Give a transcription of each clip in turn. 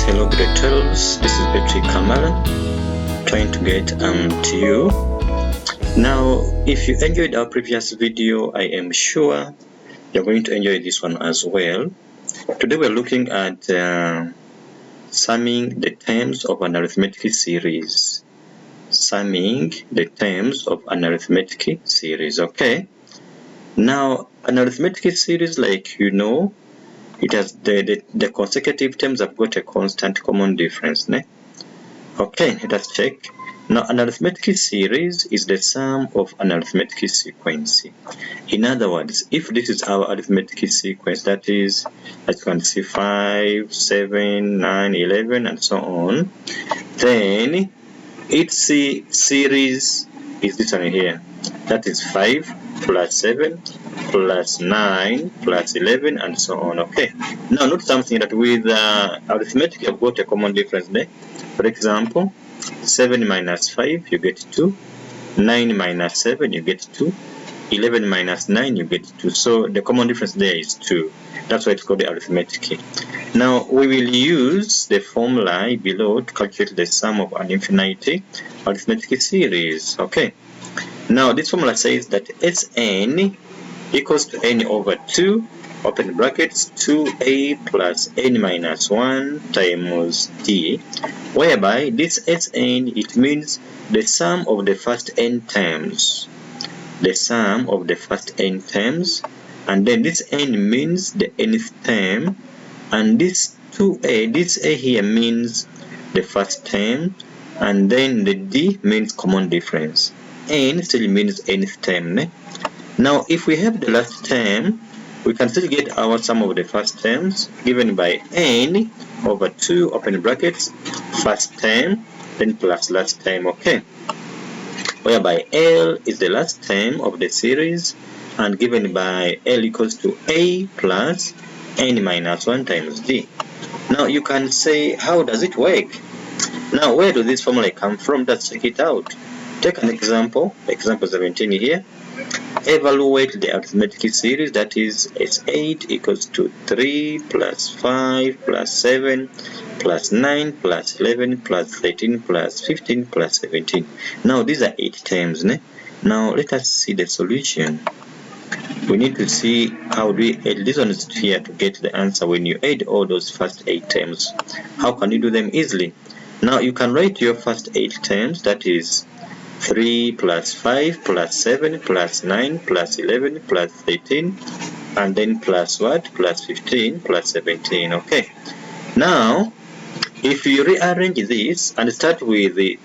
Hello grade 12s, this is Patrick Kamala trying to get to you. Now if you enjoyed our previous video, I am sure you're going to enjoy this one as well. Today we're looking at summing the terms of an arithmetic series. Summing the terms of an arithmetic series. Okay, now an arithmetic series, like you know, it has the consecutive terms have got a constant common difference. Okay, let us check. Now an arithmetic series is the sum of an arithmetic sequence. In other words, if this is our arithmetic sequence, that is, as you can see, 5, 7, 9, 11 and so on, then its series is this one here. That is 5 plus 7 plus 9 plus 11 and so on. Okay, now note something that with arithmetic you have got a common difference there. For example, 7 minus 5 you get 2, 9 minus 7 you get 2, 11 minus 9 you get 2. So the common difference there is 2. That's why it's called the arithmetic. Now we will use the formula below to calculate the sum of an infinite arithmetic series. Okay, now this formula says that Sn equals to n over 2, open brackets, 2a plus n minus 1 times d, whereby this Sn, it means the sum of the first n terms. The sum of the first n terms, and then this n means the nth term, and this 2a, this a here means the first term, and then the d means common difference. N still means nth term. Now if we have the last term, we can still get our sum of the first terms given by n over 2, open brackets, first term, then plus last term. Okay, whereby L is the last term of the series, and given by L equals to a plus n minus 1 times d. Now you can say, how does it work? Now where does this formula come from? Let's check it out. Take an example 17 here. Evaluate the arithmetic series, that is S8 equals to 3 plus 5 plus 7 plus 9 plus 11 plus 13 plus 15 plus 17. Now these are 8 terms. Now let us see the solution. We need to see how do we add this one here to get the answer when you add all those first 8 terms. How can you do them easily? Now you can write your first 8 terms, that is 3 plus 5 plus 7 plus 9 plus 11 plus 13, and then plus what? Plus 15 plus 17. Okay, now if you rearrange this and start with the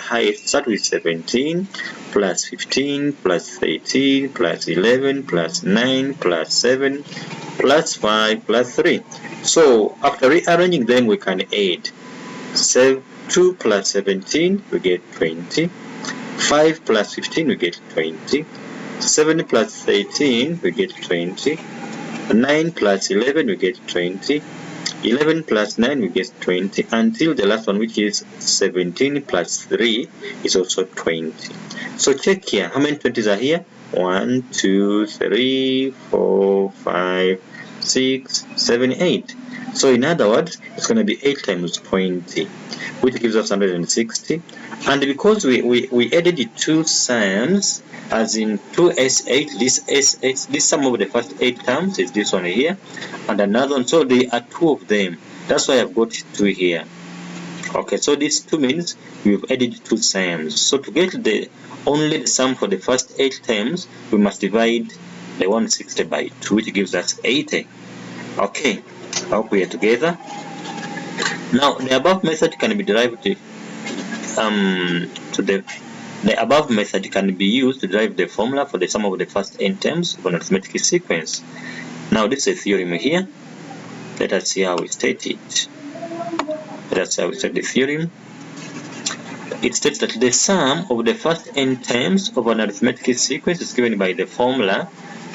highest, start with 17 plus 15 plus 13 plus 11 plus 9 plus 7 plus 5 plus 3. So after rearranging them, we can add 2 plus 17, we get 20. 5 plus 15 we get 20, 7 plus 13 we get 20, 9 plus 11 we get 20, 11 plus 9 we get 20, until the last one, which is 17 plus 3 is also 20. So check here, how many 20s are here? 1, 2, 3, 4, 5, 6, 7, 8. So in other words, it's going to be 8 times 20, which gives us 160. And because we added the two sums, as in 2s8, this s8, this sum of the first 8 terms is this one here, and another one, so there are 2 of them. That's why I've got 2 here. Okay, so this 2 means we've added 2 sums. So to get only the sum for the first 8 terms, we must divide the 160 by 2, which gives us 80. Okay, I hope we are together. Now the above method can be derived the above method can be used to derive the formula for the sum of the first n terms of an arithmetic sequence. Now this is a theorem here. Let us see how we state it. Let us see how we state the theorem. It states that the sum of the first n terms of an arithmetic sequence is given by the formula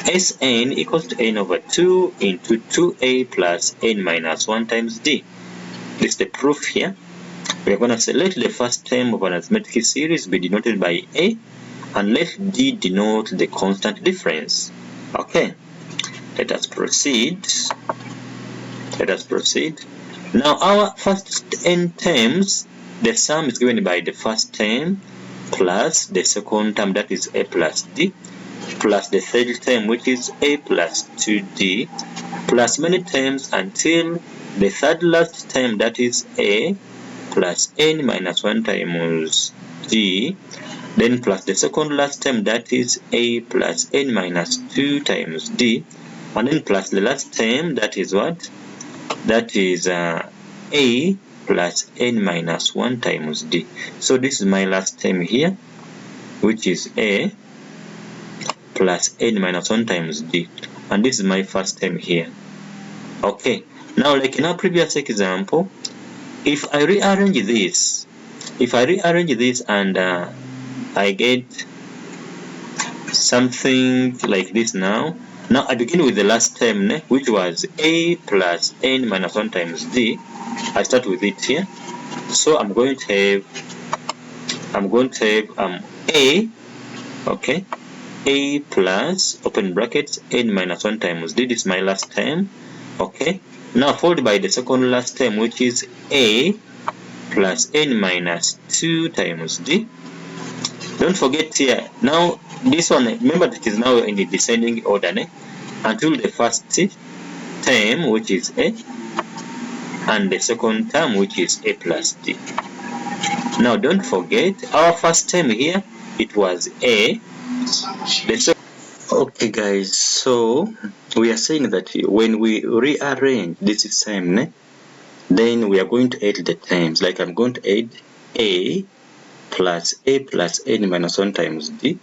Sn equals to n over 2 into 2a plus n minus 1 times d. This is the proof here. We are going to say let the first term of an arithmetic series be denoted by a, and let d denote the constant difference. Okay, let us proceed. Now our first n terms, the sum is given by the first term plus the second term, that is a plus d, plus the third term, which is a plus 2d, plus many terms until the third last term, that is a plus n minus 1 times d, then plus the second last term, that is a plus n minus 2 times d, and then plus the last term, that is what? That is a plus n minus 1 times d. So this is my last term here, which is a plus n minus 1 times d, and this is my first term here. Okay, now like in our previous example, if I rearrange this and I get something like this now I begin with the last term, which was a plus n minus 1 times d. I start with it here, so I'm going to have a, okay, a plus open brackets n minus 1 times d. This is my last term, okay. Now followed by the second last term, which is a plus n minus 2 times d. Don't forget here, now this one, remember that is now in the descending order, until the first term, which is a, and the second term, which is a plus d. Now don't forget, our first term here, it was a. Okay guys, so we are saying that when we rearrange this same, then we are going to add the terms. Like I'm going to add a plus n minus 1 times d,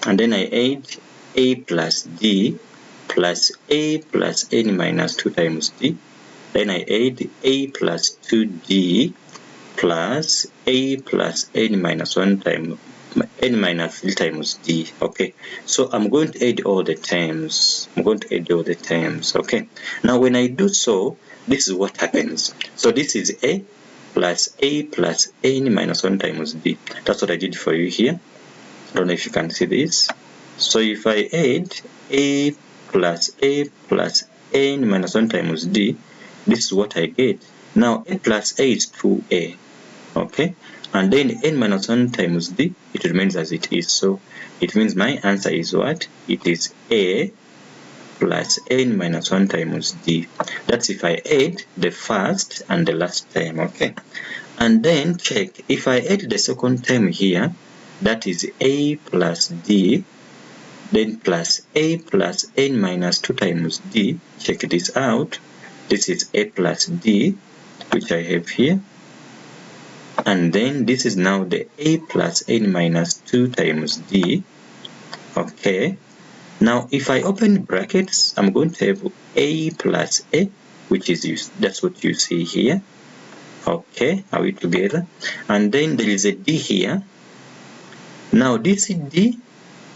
and then I add a plus d plus a plus n minus 2 times d, then I add a plus 2d plus a plus n minus 1 times n minus 3 times d. Okay, so I'm going to add all the terms. Okay, now when I do so, this is what happens. So this is a plus n minus 1 times d. That's what I did for you here. I don't know if you can see this. So if I add a plus n minus 1 times d, this is what I get. Now a plus a is 2a, okay, and then n minus 1 times d, it remains as it is. So it means my answer is what? It is a plus n minus 1 times d. That's if I add the first and the last term, okay. And then check, if I add the second term here, that is a plus d, then plus a plus n minus 2 times d. Check this out. This is a plus d, which I have here, and then this is now the a plus n minus 2 times d. Okay, now if I open brackets, I'm going to have a plus a, which is that's what you see here. Okay, are we together? And then there is a d here. Now this is d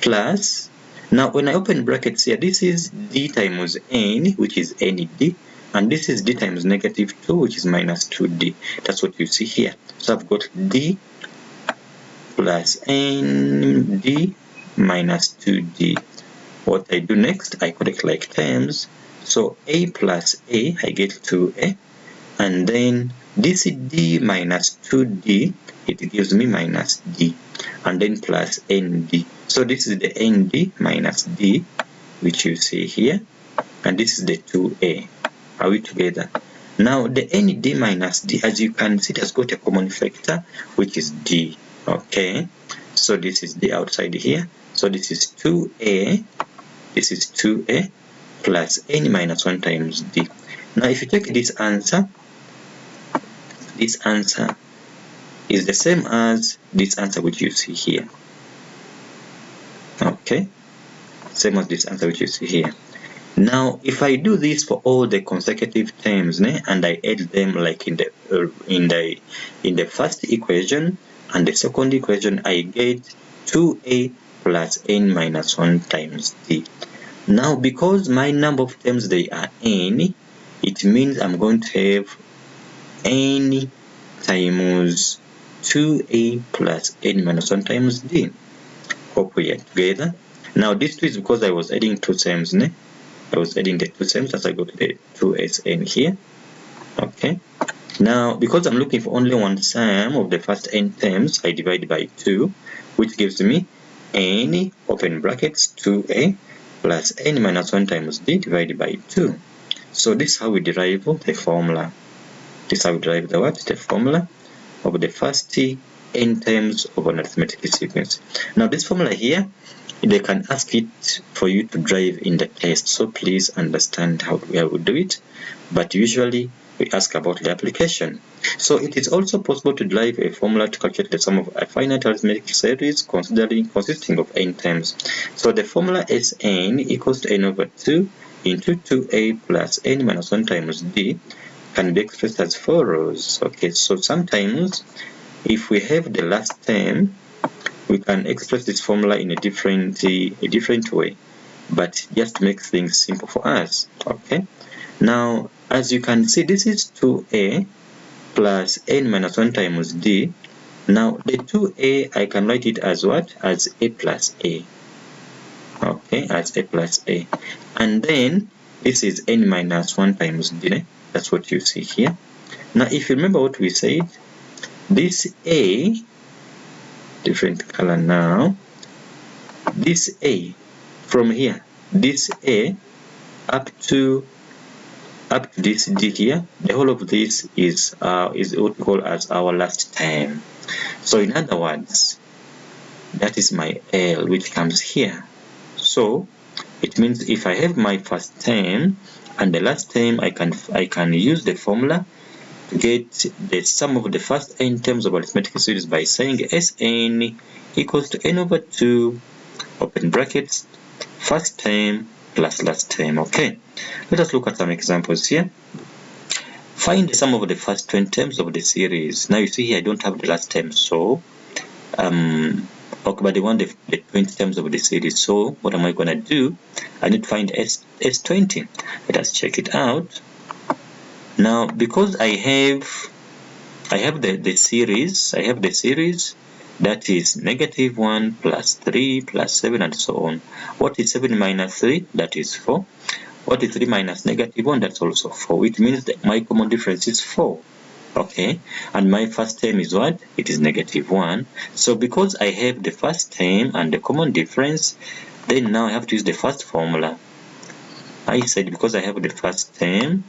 plus, now when I open brackets here, this is d times n, which is nd, and this is d times negative 2, which is minus 2d. That's what you see here. So I've got d plus nd minus 2d. What I do next, I correct like terms. So a plus a, I get 2a, and then this is d minus 2d, it gives me minus d, and then plus nd. So this is the nd minus d, which you see here, and this is the 2a. Are we together? Now the nd minus d, as you can see, it has got a common factor, which is d. Okay, so this is the outside here. So this is 2a, this is 2a plus n minus 1 times d. Now if you take this answer is the same as this answer which you see here. Okay, same as this answer which you see here. Now if I do this for all the consecutive terms, and I add them like in the first equation and the second equation, I get 2a plus n minus 1 times d. Now because my number of terms, they are n, it means I'm going to have n times 2a plus n minus 1 times d. Hope we are together. Now this is because I was adding two terms, I was adding the two terms, as I got the 2sn here. Okay, now because I'm looking for only one sum of the first n terms, I divide by 2, which gives me n open brackets 2a plus n minus 1 times d divided by 2. So this is how we derive the formula. This is how we derive the formula of the first n terms of an arithmetic sequence. Now this formula here, they can ask it for you to derive in the test, so please understand how we do it, but usually we ask about the application. So it is also possible to derive a formula to calculate the sum of a finite arithmetic series consisting of n terms. So the formula Sn equals to n over 2 into 2a plus n minus 1 times d can be expressed as follows. Okay, so sometimes if we have the last term, we can express this formula in a different way, but just to make things simple for us. Okay, now as you can see, this is 2a plus n minus 1 times d. Now the 2a, I can write it as what? As a plus a. Okay, as a plus a. And then this is n minus 1 times d. That's what you see here. Now if you remember what we said, this a, different color now, this a from here, this a up to this d here, the whole of this is what we call as our last term. So in other words, that is my L, which comes here. So it means if I have my first term and the last term, I can use the formula to get the sum of the first n terms of arithmetic series by saying Sn equals to n over 2 open brackets first term plus last term. Okay, let us look at some examples here. Find the sum of the first 20 terms of the series. Now you see here I don't have the last term, so okay, but they want the 20 terms of the series. So what am I going to do? I need to find S20. Let us check it out. Now because I have the series, that is -1 plus 3 plus 7 and so on. What is 7 minus 3? That is 4. What is 3 minus -1? That's also 4. It means that my common difference is 4. Okay, and my first term is what? It is -1. So because I have the first term and the common difference, then now I have to use the first formula. I said because I have the first term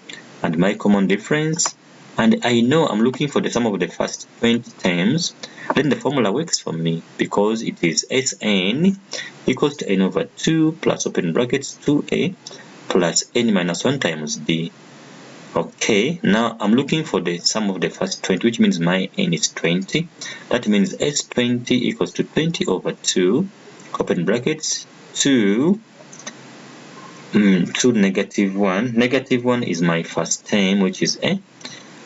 and my common difference, and I know I'm looking for the sum of the first 20 terms, then the formula works for me because it is Sn equals to n over 2 plus open brackets 2a plus n minus 1 times d. Okay, now I'm looking for the sum of the first 20, which means my n is 20. That means S20 equals to 20 over 2 open brackets 2 to -1. -1 is my first term, which is a,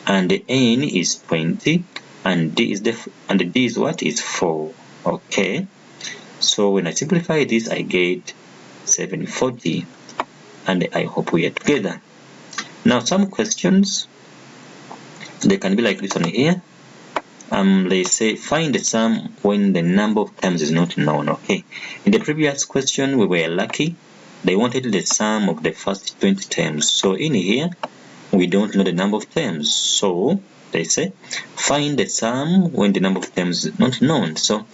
and the n is 20, and d is what? Is 4. Okay, so when I simplify this, I get 740, and I hope we are together. Now some questions, they can be like this one here. They say find the sum when the number of terms is not known. Okay, in the previous question we were lucky. They wanted the sum of the first 20 terms. So in here, we don't know the number of terms. So they say, find the sum when the number of terms is not known. So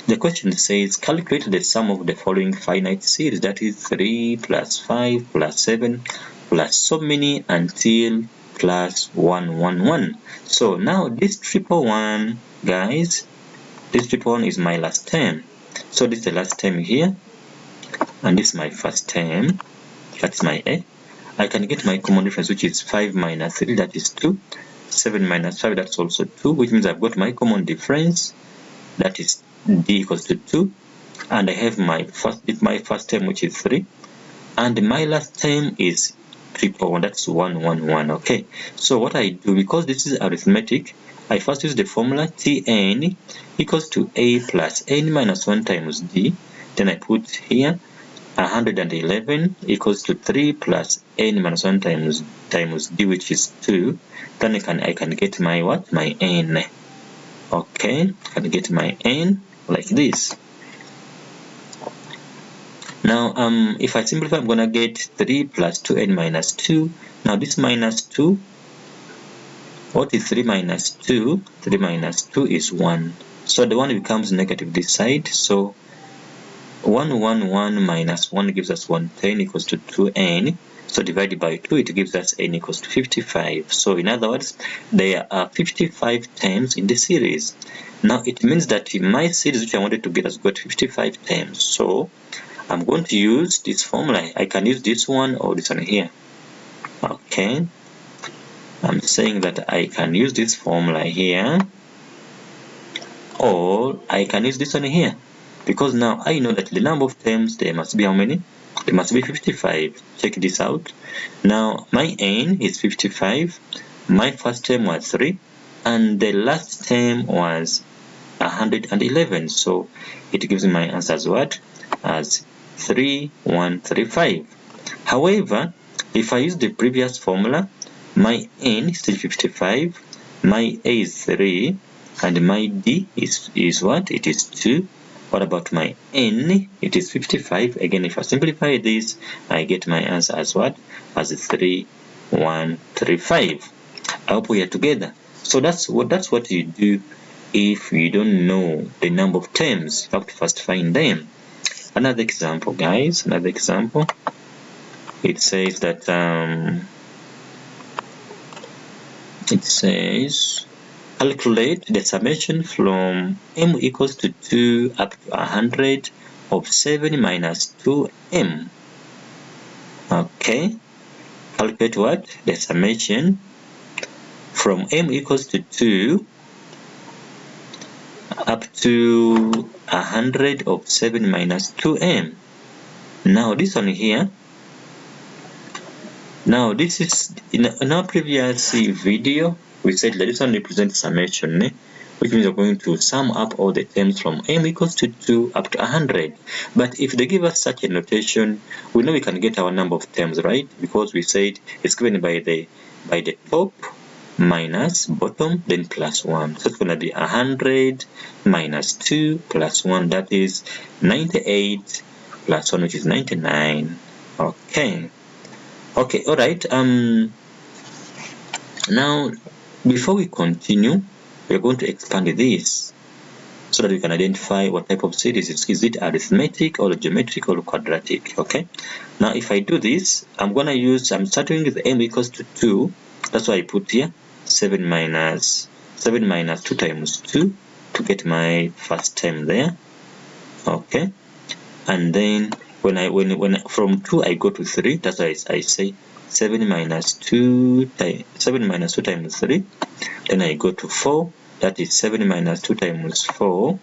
the question says, calculate the sum of the following finite series. That is 3 plus 5 plus 7 plus so many until plus 111. So now this 111, guys, this 111 is my last term. So this is the last term here. And this is my first term, that's my a. I can get my common difference, which is 5 minus 3, that is 2. 7 minus 5, that's also 2, which means I've got my common difference, that is d equals to 2. And I have my first term, which is 3. And my last term is 111, that's 111. Okay, so what I do, because this is arithmetic, I first use the formula Tn equals to a plus n minus 1 times d. Then I put here 111 equals to 3 plus n minus 1 times d, which is 2. Then I can get my what? My n. Okay, I can get my n like this. Now if I simplify, I'm gonna get 3 plus 2n minus 2. Now this minus 2 What is 3 minus 2? 3 minus 2 is 1. So the 1 becomes negative this side. So 1 minus 1 gives us 110 equals to 2n. So divided by 2, it gives us n equals to 55. So in other words, there are 55 terms in the series. Now it means that in my series which I wanted to get has got 55 terms. So I'm going to use this formula. I can use this one or this one here. Okay. I'm saying that I can use this formula here, or I can use this one here, because now I know that the number of terms, there must be how many? There must be 55. Check this out. Now my n is 55. My first term was 3, and the last term was 111. So it gives me my answer as what? As 3135. However, if I use the previous formula, my n is still 55, my a is 3, and my d is what? It is 2. What about my n? It is 55. Again, if I simplify this, I get my answer as what? As 3135. I hope we are together. So that's what you do if you don't know the number of terms. You have to first find them. Another example, guys. Another example. It says that it says calculate the summation from m equals to 2 up to 100 of 7 minus 2m. Okay, calculate what? The summation from m equals to 2 up to 100 of 7 minus 2m. Now this one here, now this is in our previous video we said that this one represents summation, which means we're going to sum up all the terms from m equals to 2 up to 100. But if they give us such a notation, we know we can get our number of terms, right? Because we said it's given by the top minus bottom then plus 1. So it's going to be 100 minus 2 plus 1, that is 98 plus 1, which is 99. Okay, all right. Now before we continue, we are going to expand this so that we can identify what type of series it is. Is it arithmetic or geometric or quadratic? Okay, now if I do this, I'm starting with m equals to 2. That's why I put here 7 minus 2 times 2 to get my first term there. Okay, and then when from 2 I go to 3, that's why I say 7 minus 2 times 3. Then I go to 4, that is 7 minus 2 times 4.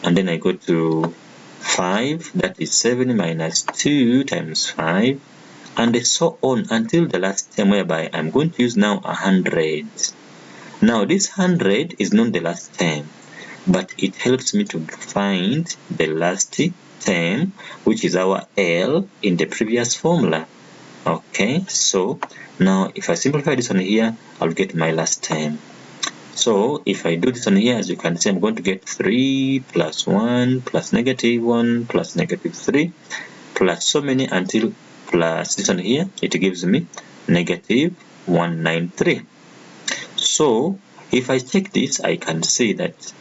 And then I go to 5, that is 7 minus 2 times 5. And so on until the last term, whereby I'm going to use now 100. Now this 100 is not the last term, but it helps me to find the last term, which is our L in the previous formula. Okay, so now if I simplify this one here, I'll get my last term. So if I do this one here, as you can see, I'm going to get 3 plus 1 plus negative 1 plus negative 3 plus so many until plus this one here, it gives me negative 193. So if I check this, I can see that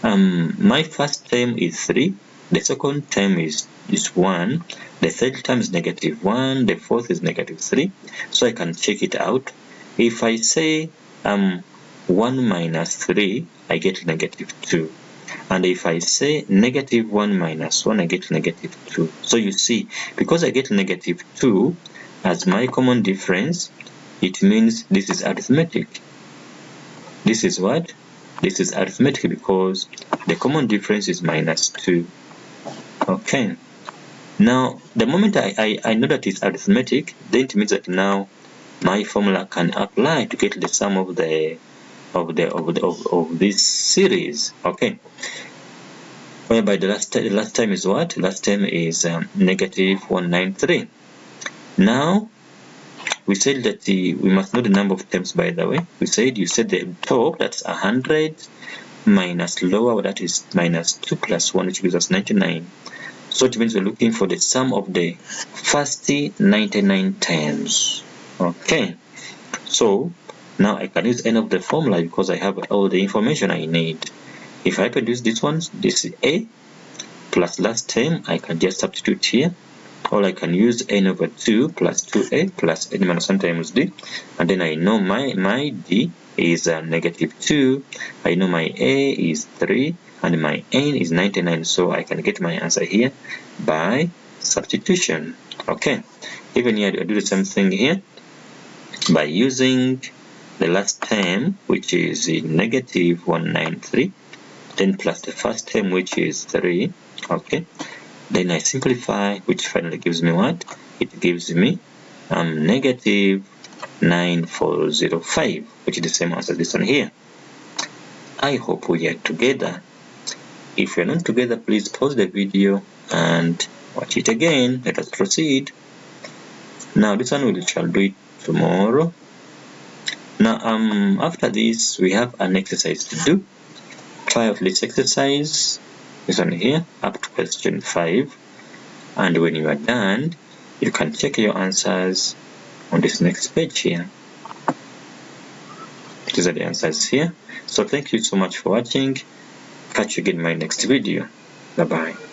my first term is 3, the second term is 1, the third term is negative 1, the fourth is negative 3. So I can check it out. If I say 1 minus 3, I get negative 2. And if I say negative 1 minus 1, I get negative 2. So you see, because I get negative 2 as my common difference, it means this is arithmetic. This is what? This is arithmetic because the common difference is minus 2. Okay. Now, the moment I know that it's arithmetic, then it means that now my formula can apply to get the sum of this series. Okay. Whereby the last term is what? Last term is negative 193. Now, we said that we must know the number of terms, by the way. You said the top, that's 100, minus lower, that is minus 2 plus 1, which gives us 99. So it means we're looking for the sum of the first 99 terms. Okay. So Now I can use any of the formula because I have all the information I need. If I produce this one, this is a plus last term, I can just substitute here, or I can use n over 2 plus 2a plus n minus 1 times d, and then I know my d is negative 2, I know my a is 3, and my n is 99, so I can get my answer here by substitution. Okay, even here I do the same thing here by using the last term, which is negative 193, then plus the first term, which is 3. Okay, then I simplify, which finally gives me what? It gives me negative 9405, which is the same as this one here. I hope we are together. If you're not together, please pause the video and watch it again. Let us proceed. Now this one we shall do it tomorrow. Now after this we have an exercise to do. Try out this exercise, this one here, up to question 5, and when you are done you can check your answers on this next page here. These are the answers here. So thank you so much for watching. Catch you again in my next video. Bye bye.